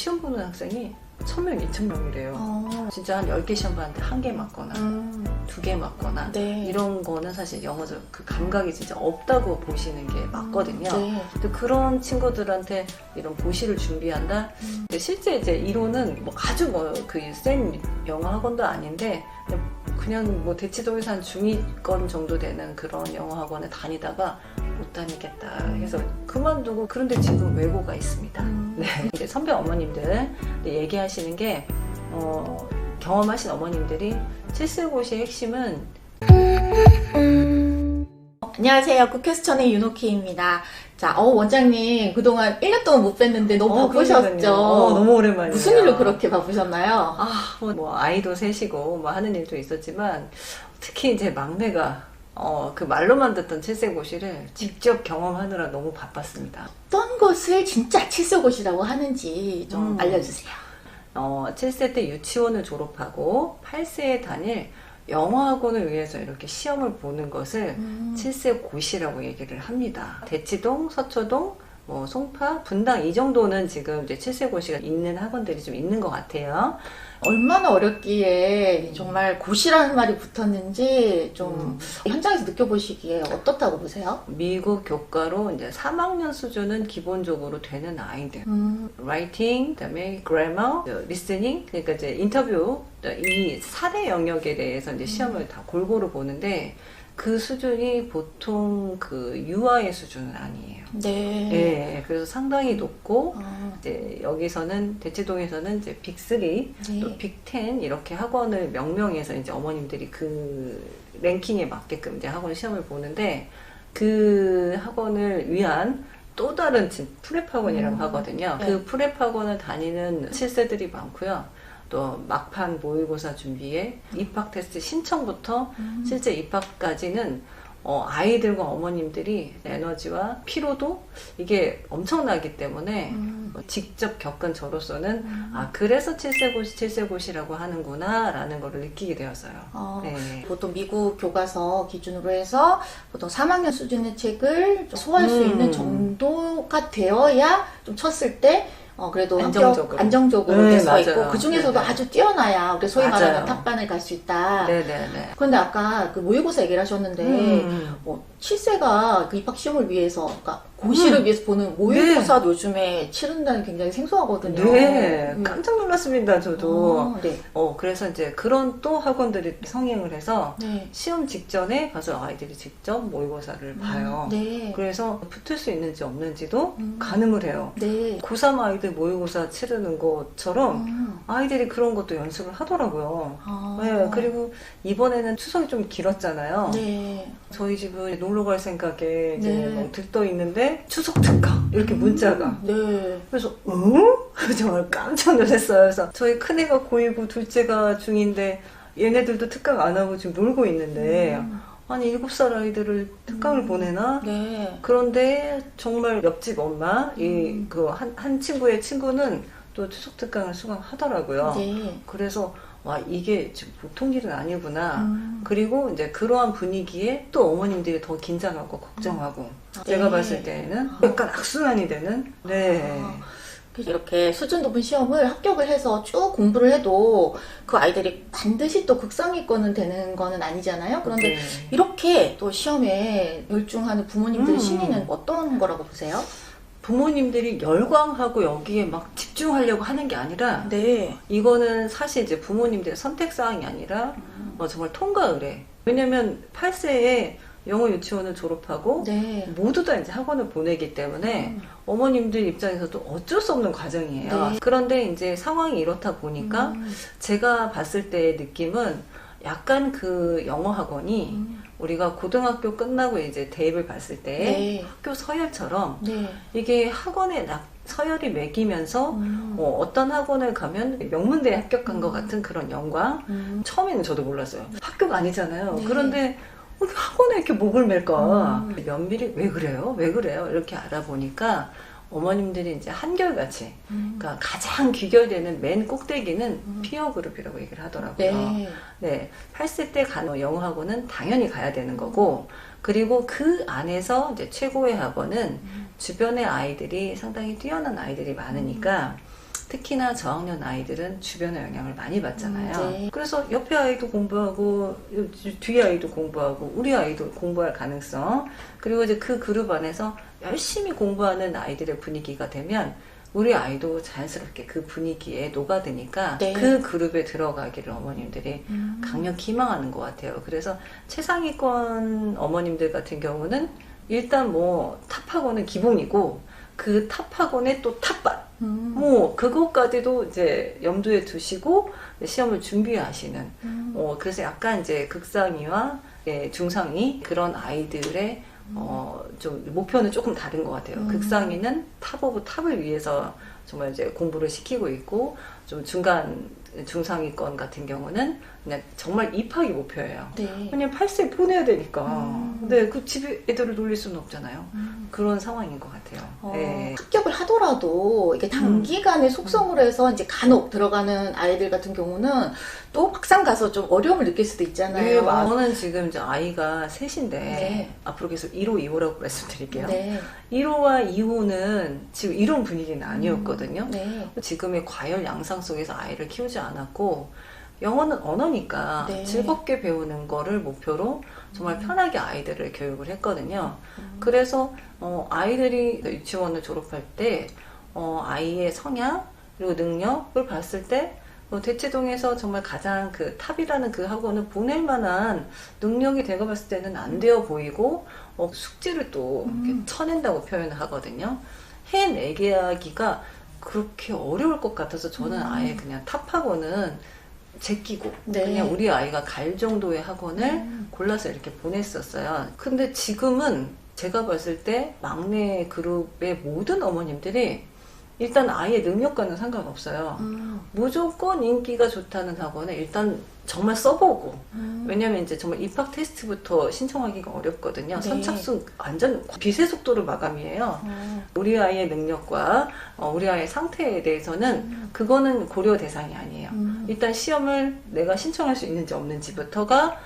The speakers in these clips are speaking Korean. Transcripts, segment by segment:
시험 보는 학생이 1000명, 2000명이래요. 진짜 한 10개 시험 봤는데 1개 맞거나 2개 맞거나 네. 이런 거는 사실 영어적 그 감각이 진짜 없다고 보시는 게 맞거든요. 네. 근데 그런 친구들한테 이런 고시를 준비한다. 근데 실제 이제 이론은 뭐 아주 뭐 그 센 영어 학원도 아닌데 그냥 뭐 대치동에서 한 중위권 정도 되는 그런 영어 학원에 다니다가 못 다니겠다 해서 그만두고, 그런데 지금 외고가 있습니다. 네. 이제 선배 어머님들 얘기하시는 게 경험하신 어머님들이 칠세고시의 핵심은 안녕하세요. 국회수천의 윤옥희입니다. 자, 원장님 그동안 1년 동안 못 뵀는데 너무 바쁘셨죠? 너무 오랜만이에요. 무슨 일로 그렇게 바쁘셨나요? 뭐 아이도 셋이고 뭐 하는 일도 있었지만 특히 이제 막내가 그 말로만 듣던 칠세고시를 직접 경험하느라 너무 바빴습니다. 어떤 것을 진짜 칠세고시라고 하는지 좀 알려주세요. 7세 때 유치원을 졸업하고 8세에 다닐 영어학원을 위해서 이렇게 시험을 보는 것을 7세 고시라고 얘기를 합니다. 대치동, 서초동, 뭐 송파, 분당 이 정도는 지금 이제 7세 고시가 있는 학원들이 좀 있는 것 같아요. 얼마나 어렵기에 정말 고시라는 말이 붙었는지 좀 현장에서 느껴보시기에 어떻다고 보세요? 미국 교과로 이제 3학년 수준은 기본적으로 되는 아이들. 라이팅, 그다음에 그래머, 리스닝, 그러니까 이제 인터뷰, 이 4대 영역에 대해서 이제 시험을 다 골고루 보는데 그 수준이 보통 그 유아의 수준은 아니에요. 네. 네, 그래서 상당히 높고 이제 여기서는 대치동에서는 이제 빅3, 네. 또 빅10 이렇게 학원을 명명해서 이제 어머님들이 그 랭킹에 맞게끔 이제 학원 시험을 보는데 그 학원을 위한 또 다른 프렙 학원이라고 하거든요. 네. 그 프렙 학원을 다니는 7세들이 많고요. 또 막판 모의고사 준비에 입학 테스트 신청부터 실제 입학까지는 아이들과 어머님들이 에너지와 피로도 이게 엄청나기 때문에 직접 겪은 저로서는 그래서 7세고시라고 하는구나 라는 걸 느끼게 되었어요. 네. 보통 미국 교과서 기준으로 해서 보통 3학년 수준의 책을 좀 소화할 수 있는 정도가 되어야 좀 쳤을 때 그래도 안정적으로 될 수가 있고, 그 중에서도 아주 뛰어나야 우리 소위 말하는 탑반을 갈 수 있다. 네네네. 그런데 아까 그 모의고사 얘기를 하셨는데 7세가 그 입학 시험을 위해서, 그러니까 고시를 위해서 보는 모의고사 요즘에 치른다는 게 굉장히 생소하거든요. 네, 깜짝 놀랐습니다, 저도. 네. 그래서 이제 그런 또 학원들이 성행을 해서 네. 시험 직전에 가서 아이들이 직접 모의고사를 봐요. 네. 그래서 붙을 수 있는지 없는지도 가늠을 해요. 네. 고3 아이들 모의고사 치르는 것처럼 아이들이 그런 것도 연습을 하더라고요. 네, 그리고 이번에는 추석이 좀 길었잖아요. 네. 저희 집은 놀러 갈 생각에 이제 네. 막 들떠 있는데 추석 특강 이렇게 문자가. 네. 그래서 정말 깜짝 놀랐어요. 그래서 저희 큰애가 고2고 둘째가 중2인데 얘네들도 특강 안 하고 지금 놀고 있는데 아니 7살 아이들을 특강을 보내나? 네. 그런데 정말 옆집 엄마 한 친구의 친구는 또 추석 특강을 수강하더라고요. 네. 그래서 와, 이게 지금 보통 일은 아니구나. 그리고 이제 그러한 분위기에 또 어머님들이 더 긴장하고 걱정하고 제가 봤을 때는 약간 악순환이 되는. 네. 그래서 이렇게 수준 높은 시험을 합격을 해서 쭉 공부를 해도 그 아이들이 반드시 또 극상위권은 되는 거는 아니잖아요. 그런데 이렇게 또 시험에 열중하는 부모님들의 심리는 어떤 거라고 보세요? 부모님들이 열광하고 여기에 막 집중하려고 하는 게 아니라 네. 이거는 사실 이제 부모님들의 선택사항이 아니라 정말 통과 의례. 왜냐면 8세에 영어 유치원을 졸업하고 모두 다 이제 학원을 보내기 때문에 어머님들 입장에서도 어쩔 수 없는 과정이에요. 네. 그런데 이제 상황이 이렇다 보니까 제가 봤을 때의 느낌은 약간 그 영어 학원이 우리가 고등학교 끝나고 이제 대입을 봤을 때 학교 서열처럼 이게 학원에 서열이 매기면서 어떤 학원을 가면 명문대에 합격한 것 같은 그런 영광. 처음에는 저도 몰랐어요. 학교가 아니잖아요. 그런데 학원에 이렇게 목을 맬까? 면밀히 왜 그래요? 왜 그래요? 이렇게 알아보니까 어머님들이 이제 한결같이, 그러니까 가장 귀결되는 맨 꼭대기는 피어 그룹이라고 얘기를 하더라고요. 네. 8세 때 가는 영어 학원은 당연히 가야 되는 거고, 그리고 그 안에서 이제 최고의 학원은 주변의 아이들이 상당히 뛰어난 아이들이 많으니까 특히나 저학년 아이들은 주변의 영향을 많이 받잖아요. 네. 그래서 옆에 아이도 공부하고 뒤에 아이도 공부하고 우리 아이도 공부할 가능성, 그리고 이제 그 그룹 안에서 열심히 공부하는 아이들의 분위기가 되면 우리 아이도 자연스럽게 그 분위기에 녹아드니까 네. 그 그룹에 들어가기를 어머님들이 강력히 희망하는 것 같아요. 그래서 최상위권 어머님들 같은 경우는 일단 뭐 탑학원은 기본이고 그 탑학원의 또 탑반 뭐 그것까지도 이제 염두에 두시고 시험을 준비하시는 그래서 약간 이제 극상위와 중상위 그런 아이들의 좀 목표는 조금 다른 것 같아요. 극상위는 탑 오브 탑을 위해서 정말 이제 공부를 시키고 있고, 좀 중상위권 같은 경우는 그냥 정말 입학이 목표예요. 네. 왜냐면 8세 보내야 되니까. 근데 그 집에 애들을 놀릴 수는 없잖아요. 그런 상황인 것 같아요. 네. 합격을 하더라도 이게 단기간에 속성으로 해서 이제 간혹 들어가는 아이들 같은 경우는 또 막상 가서 좀 어려움을 느낄 수도 있잖아요. 네, 저는 지금 이제 아이가 셋인데 네. 앞으로 계속 1호, 2호라고 말씀드릴게요. 네. 1호와 2호는 지금 이런 분위기는 아니었거든요. 네. 지금의 과열 양상 속에서 아이를 키우지 않았고, 영어는 언어니까 네. 즐겁게 배우는 거를 목표로 정말 편하게 아이들을 교육을 했거든요. 그래서 아이들이 유치원을 졸업할 때 아이의 성향 그리고 능력을 봤을 때 대치동에서 정말 가장 그 탑이라는 그 학원을 보낼 만한 능력이 내가 봤을 때는 안 되어 보이고 숙제를 또 이렇게 쳐낸다고 표현을 하거든요. 해내게 하기가 그렇게 어려울 것 같아서 저는 아예 그냥 탑 학원은 제끼고 네. 그냥 우리 아이가 갈 정도의 학원을 골라서 이렇게 보냈었어요. 근데 지금은 제가 봤을 때 막내 그룹의 모든 어머님들이 일단 아이의 능력과는 상관없어요. 무조건 인기가 좋다는 학원에 일단 정말 써보고 왜냐면 이제 정말 입학 테스트부터 신청하기가 어렵거든요. 네. 선착순 완전 비세 속도로 마감이에요. 우리 아이의 능력과 우리 아이의 상태에 대해서는 그거는 고려 대상이 아니에요. 일단 시험을 내가 신청할 수 있는지 없는지부터가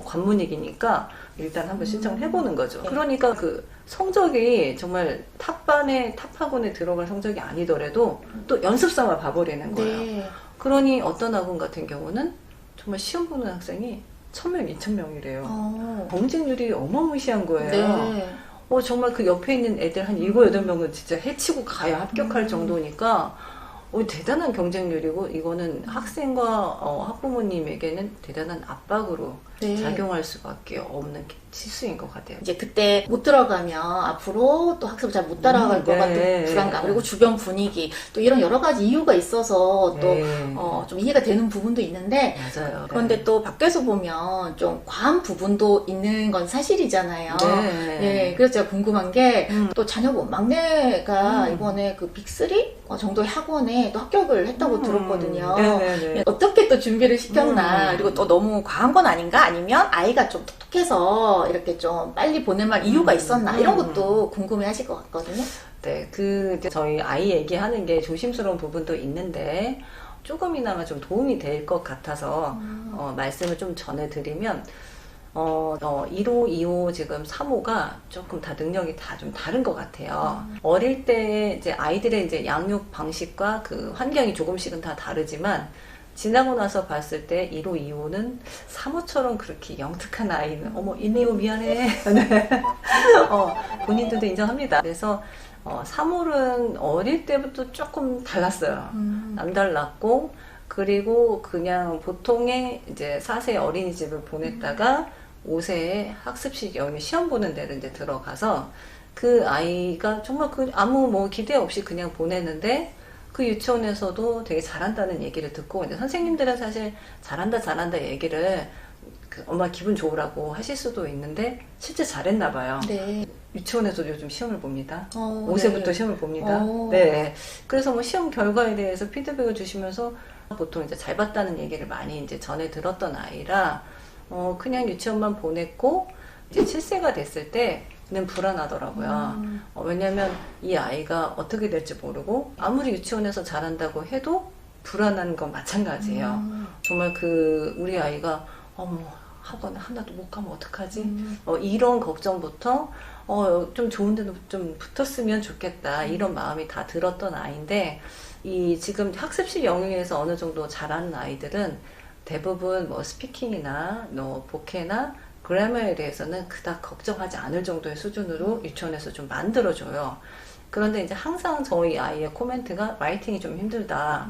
관문이기니까 일단 한번 신청을 해보는 거죠. 네. 그러니까 그 성적이 정말 탑반에 탑학원에 들어갈 성적이 아니더라도 또 연습 삼아 봐버리는 거예요. 네. 그러니 어떤 학원 같은 경우는 정말 시험 보는 학생이 1000명, 2000명이래요. 경쟁률이 어마무시한 거예요. 네. 정말 그 옆에 있는 애들 한 7, 8명은 진짜 해치고 가야 합격할 정도니까 대단한 경쟁률이고 이거는 학생과 학부모님에게는 대단한 압박으로 네. 작용할 수밖에 없는 치수인 것 같아요. 이제 그때 못 들어가면 앞으로 또 학습을 잘 못 따라갈 것 같은 불안감, 그리고 주변 분위기, 또 이런 여러 가지 이유가 있어서 또 좀 이해가 되는 부분도 있는데 맞아요. 그런데 또 밖에서 보면 좀 과한 부분도 있는 건 사실이잖아요. 네. 그래서 제가 궁금한 게 또 자녀분 막내가 이번에 그 빅3 정도의 학원에 또 합격을 했다고 들었거든요. 어떻게 또 준비를 시켰나, 그리고 또 너무 과한 건 아닌가, 아니면 아이가 좀 똑똑해서 이렇게 좀 빨리 보낼만 이유가 있었나, 이런 것도 궁금해 하실 것 같거든요. 네, 저희 아이 얘기하는 게 조심스러운 부분도 있는데, 조금이나마 좀 도움이 될 것 같아서, 말씀을 좀 전해드리면, 1호, 2호, 지금 3호가 조금 다 능력이 다 좀 다른 것 같아요. 어릴 때 이제 아이들의 이제 양육 방식과 그 환경이 조금씩은 다 다르지만, 지나고 나서 봤을 때 1호, 2호는 3호처럼 그렇게 영특한 아이는 1, 2호 미안해. 본인들도 인정합니다. 그래서 3호는 어릴 때부터 조금 달랐어요. 남달랐고, 그리고 그냥 보통의 이제 4세 어린이집을 보냈다가 5세에 학습식 시험 보는 데를 이제 들어가서 그 아이가 정말 아무 기대 없이 그냥 보내는데 그 유치원에서도 되게 잘한다는 얘기를 듣고, 이제 선생님들은 사실 잘한다 얘기를 엄마 기분 좋으라고 하실 수도 있는데 실제 잘했나 봐요. 네. 유치원에서도 요즘 시험을 봅니다. 5세부터 네. 시험을 봅니다. 네. 그래서 시험 결과에 대해서 피드백을 주시면서 보통 이제 잘 봤다는 얘기를 많이 이제 전해 들었던 아이라 그냥 유치원만 보냈고 이제 7세가 됐을 때는 불안하더라고요. 왜냐면 이 아이가 어떻게 될지 모르고 아무리 유치원에서 잘한다고 해도 불안한 건 마찬가지예요. 정말 우리 아이가 학원 하나도 못 가면 어떡하지? 이런 걱정부터 좀 좋은 데도 좀 붙었으면 좋겠다, 이런 마음이 다 들었던 아이인데, 이 지금 학습식 영역에서 어느 정도 잘하는 아이들은 대부분 뭐 스피킹이나 보케나 그래머에 대해서는 그닥 걱정하지 않을 정도의 수준으로 유치원에서 좀 만들어줘요. 그런데 이제 항상 저희 아이의 코멘트가 라이팅이 좀 힘들다.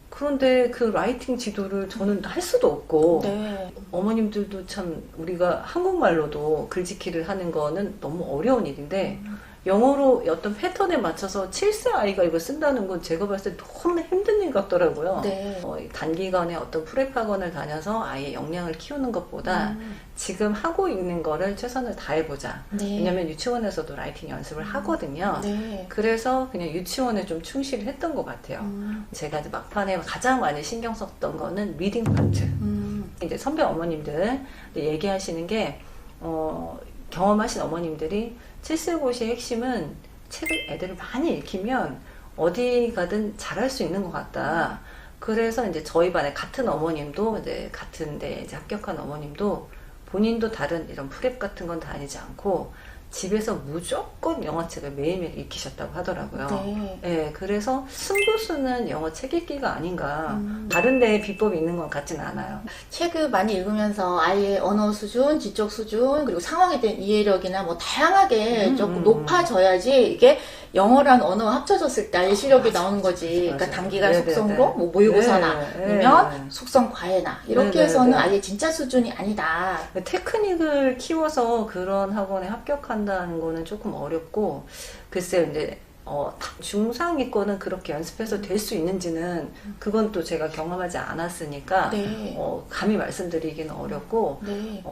그런데 그 라이팅 지도를 저는 할 수도 없고, 네. 어머님들도 참 우리가 한국말로도 글짓기를 하는 거는 너무 어려운 일인데, 영어로 어떤 패턴에 맞춰서 7세 아이가 이걸 쓴다는 건 제가 봤을 때 너무 힘든 일 같더라고요. 네. 단기간에 어떤 프랩 학원을 다녀서 아이의 역량을 키우는 것보다 지금 하고 있는 거를 최선을 다해보자. 네. 왜냐면 유치원에서도 라이팅 연습을 하거든요. 네. 그래서 그냥 유치원에 좀 충실을 했던 것 같아요. 제가 이제 막판에 가장 많이 신경 썼던 거는 리딩 파트. 이제 선배 어머님들 얘기하시는 게 경험하신 어머님들이 7세고시의 핵심은 책을 애들을 많이 읽히면 어디 가든 잘할 수 있는 것 같다. 그래서 이제 저희 반에 같은 어머님도 이제 같은 데 이제 합격한 어머님도 본인도 다른 이런 프랩 같은 건 다니지 않고 집에서 무조건 영어책을 매일매일 읽히셨다고 하더라고요. 네. 네, 그래서 승부수는 영어 책 읽기가 아닌가. 다른 데에 비법이 있는 건 같지는 않아요. 책을 많이 읽으면서 아이의 언어 수준, 지적 수준, 그리고 상황에 대한 이해력이나 뭐 다양하게 조금 높아져야지 이게 영어랑 언어가 합쳐졌을 때 아이의 실력이 나오는 거지. 그러니까 단기간 속성으로 뭐 모의고사나 아니면 속성 과외나 이렇게 해서는 아이의 진짜 수준이 아니다. 테크닉을 키워서 그런 학원에 합격한다는 거는 조금 어렵고, 글쎄요, 이제 중상위권은 그렇게 연습해서 될 수 있는지는 그건 또 제가 경험하지 않았으니까 네. 감히 말씀드리기는 어렵고. 네.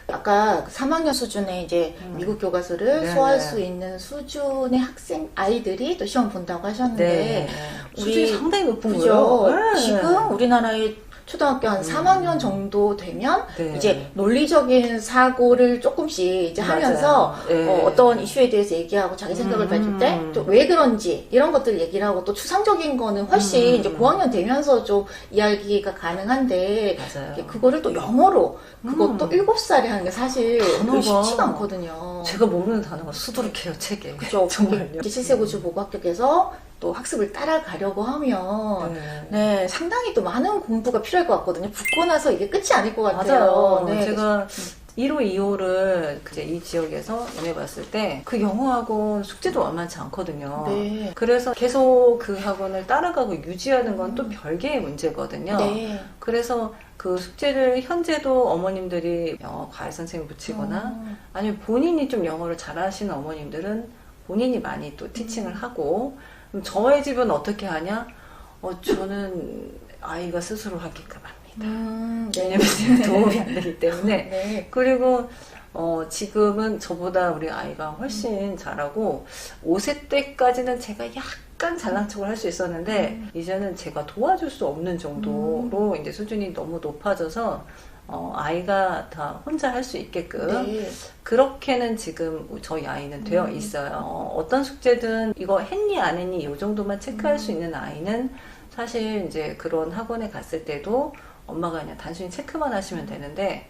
아까 3학년 수준의 이제 미국 교과서를 소화할 수 있는 수준의 학생 아이들이 또 시험 본다고 하셨는데 수준이 상당히 높은 거죠. 지금 우리나라의 초등학교 한 3학년 정도 되면 이제 논리적인 사고를 조금씩 이제 하면서 어떤 이슈에 대해서 얘기하고 자기 생각을 밝힐 때 또 왜 그런지 이런 것들 얘기를 하고 또 추상적인 거는 훨씬 이제 고학년 되면서 좀 이야기가 가능한데 그거를 또 영어로 그것도 7살에 하는 게 사실 쉽지가 않거든요. 제가 모르는 단어가 수두룩해요, 책에. 그죠. 정말요. 7세고시 보고 합격해서 또 학습을 따라가려고 하면 네, 상당히 또 많은 공부가 필요할 것 같거든요. 붙고 나서 이게 끝이 아닐 것 같아요. 맞아요. 네, 제가 1호, 2호를 이 지역에서 보내봤을 때 그 영어학원 숙제도 만만치 않거든요. 네. 그래서 계속 그 학원을 따라가고 유지하는 건 또 별개의 문제거든요. 네. 그래서 그 숙제를 현재도 어머님들이 영어 과외 선생님 붙이거나 아니면 본인이 좀 영어를 잘하시는 어머님들은 본인이 많이 또 티칭을 하고, 그럼 저의 집은 어떻게 하냐? 저는 아이가 스스로 하게끔 합니다. 왜냐면 도움이 안 되기 때문에. 네. 그리고 지금은 저보다 우리 아이가 훨씬 잘하고 5세 때까지는 제가 약간 잘난 척을 할 수 있었는데 이제는 제가 도와줄 수 없는 정도로 이제 수준이 너무 높아져서 아이가 다 혼자 할 수 있게끔 그렇게는 지금 저희 아이는 되어 있어요. 어떤 숙제든 이거 했니 안 했니 이 정도만 체크할 수 있는 아이는 사실 이제 그런 학원에 갔을 때도 엄마가 그냥 단순히 체크만 하시면 되는데,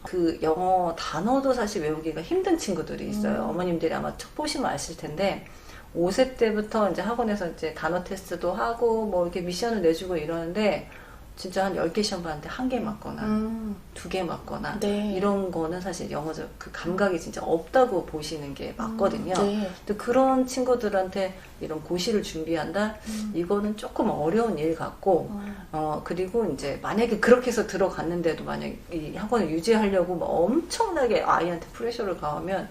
그 영어 단어도 사실 외우기가 힘든 친구들이 있어요. 어머님들이 아마 첫 보시면 아실 텐데 5세 때부터 이제 학원에서 이제 단어 테스트도 하고 뭐 이렇게 미션을 내주고 이러는데 진짜 한 10개 시험 봤는데 1개 맞거나 2개 맞거나 이런 거는 사실 영어적 그 감각이 진짜 없다고 보시는 게 맞거든요. 근데 그런 친구들한테 이런 고시를 준비한다? 이거는 조금 어려운 일 같고, 그리고 이제 만약에 그렇게 해서 들어갔는데도 만약 이 학원을 유지하려고 뭐 엄청나게 아이한테 프레셔를 가하면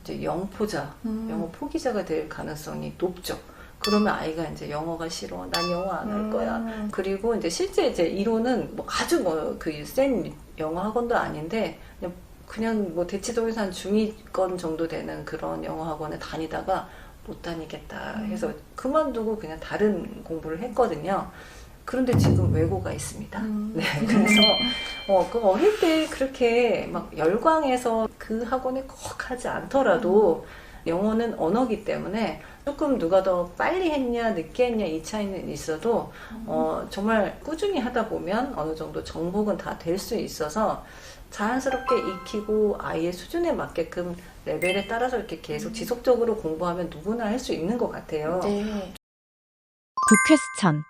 이제 영포자, 영어 포기자가 될 가능성이 높죠. 그러면 아이가 이제 영어가 싫어. 난 영어 안 할 거야. 그리고 이제 실제 이제 이론은 뭐 아주 뭐 그 센 영어 학원도 아닌데 그냥 뭐 대치동에서 한 중위권 정도 되는 그런 영어 학원에 다니다가 못 다니겠다 해서 그만두고 그냥 다른 공부를 했거든요. 그런데 지금 외고가 있습니다. 네, 그래서 그 어릴 때 그렇게 막 열광해서 그 학원에 꼭 가지 않더라도 영어는 언어기 때문에 조금 누가 더 빨리 했냐 늦게 했냐 이 차이는 있어도 정말 꾸준히 하다 보면 어느 정도 정복은 다 될 수 있어서 자연스럽게 익히고 아이의 수준에 맞게끔 레벨에 따라서 이렇게 계속 지속적으로 공부하면 누구나 할 수 있는 것 같아요. 네. 북퀘스천